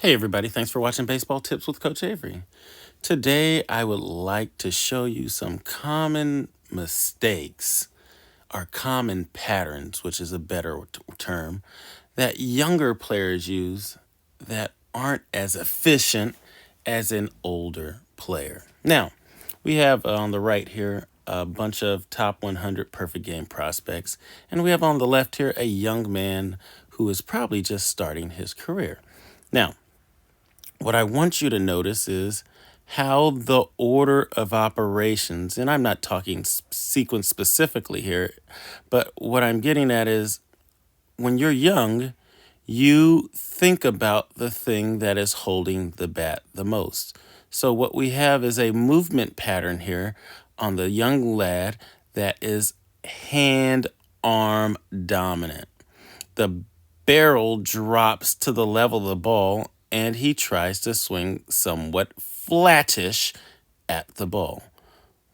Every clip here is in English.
Hey everybody, thanks for watching Baseball Tips with Coach Avery. Today I would like to show you some common mistakes or common patterns, which is a better term, that younger players use that aren't as efficient as an older player. Now, we have on the right here a bunch of top 100 perfect game prospects, and we have on the left here a young man who is probably just starting his career. Now, what I want you to notice is how the order of operations, and I'm not talking sequence specifically here, but what I'm getting at is when you're young, you think about the thing that is holding the bat the most. So what we have is a movement pattern here on the young lad that is hand-arm dominant. The barrel drops to the level of the ball and he tries to swing somewhat flattish at the ball.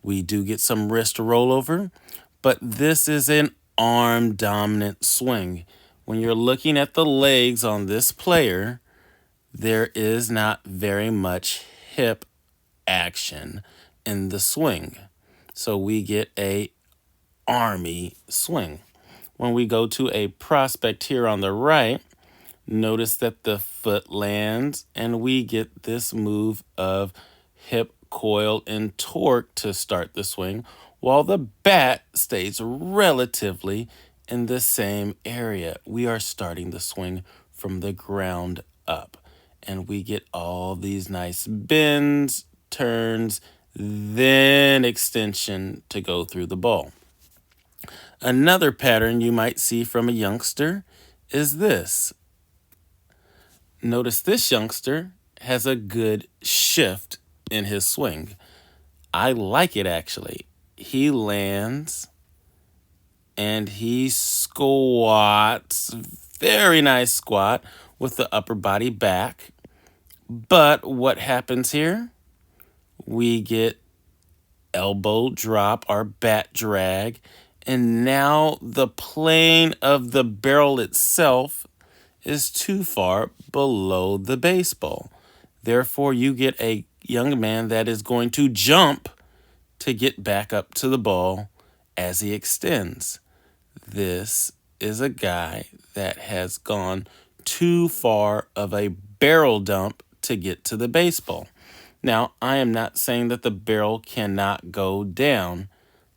We do get some wrist rollover, but this is an arm dominant swing. When you're looking at the legs on this player, there is not very much hip action in the swing. So we get a army swing. When we go to a prospect here on the right, notice that the foot lands and we get this move of hip, coil, and torque to start the swing while the bat stays relatively in the same area. We are starting the swing from the ground up and we get all these nice bends, turns, then extension to go through the ball. Another pattern you might see from a youngster is this. Notice this youngster has a good shift in his swing. I like it actually. He lands and he squats. Very nice squat with the upper body back. But what happens here? We get elbow drop or bat drag. And now the plane of the barrel itself is too far below the baseball. Therefore, you get a young man that is going to jump to get back up to the ball as he extends. This is a guy that has gone too far of a barrel dump to get to the baseball. Now, I am not saying that the barrel cannot go down.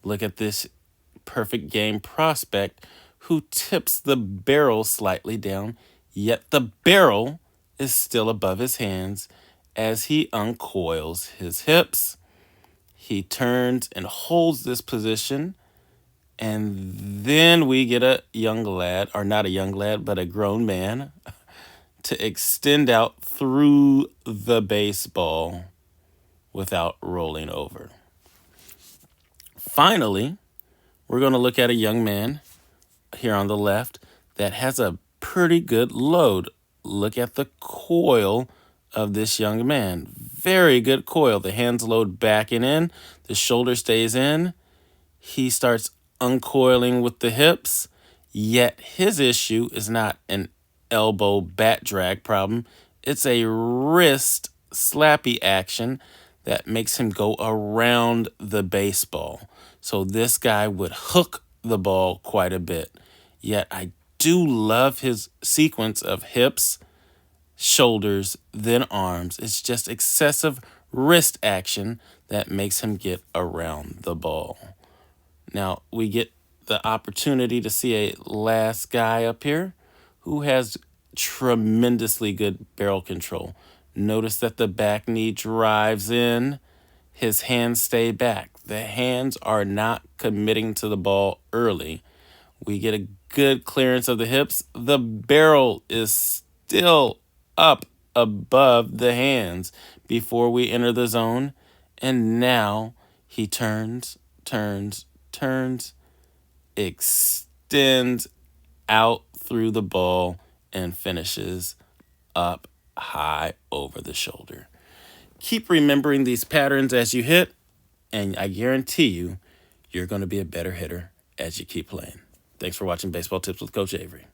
Look at this perfect game prospect who tips the barrel slightly down, yet the barrel is still above his hands as he uncoils his hips. He turns and holds this position, and then we get a young lad, or not a young lad, but a grown man, to extend out through the baseball without rolling over. Finally, we're going to look at a young man here on the left that has a pretty good load. Look at the coil of this young man. Very good coil. The hands load back and in. The shoulder stays in. He starts uncoiling with the hips. Yet his issue is not an elbow bat drag problem. It's a wrist slappy action that makes him go around the baseball. So this guy would hook the ball quite a bit. Yet I do love his sequence of hips, shoulders, then arms. It's just excessive wrist action that makes him get around the ball. Now we get the opportunity to see a last guy up here who has tremendously good barrel control. Notice that the back knee drives in, his hands stay back. The hands are not committing to the ball early. We get a good clearance of the hips. The barrel is still up above the hands before we enter the zone. And now he turns, extends out through the ball and finishes up high over the shoulder. Keep remembering these patterns as you hit, and I guarantee you, you're going to be a better hitter as you keep playing. Thanks for watching Baseball Tips with Coach Avery.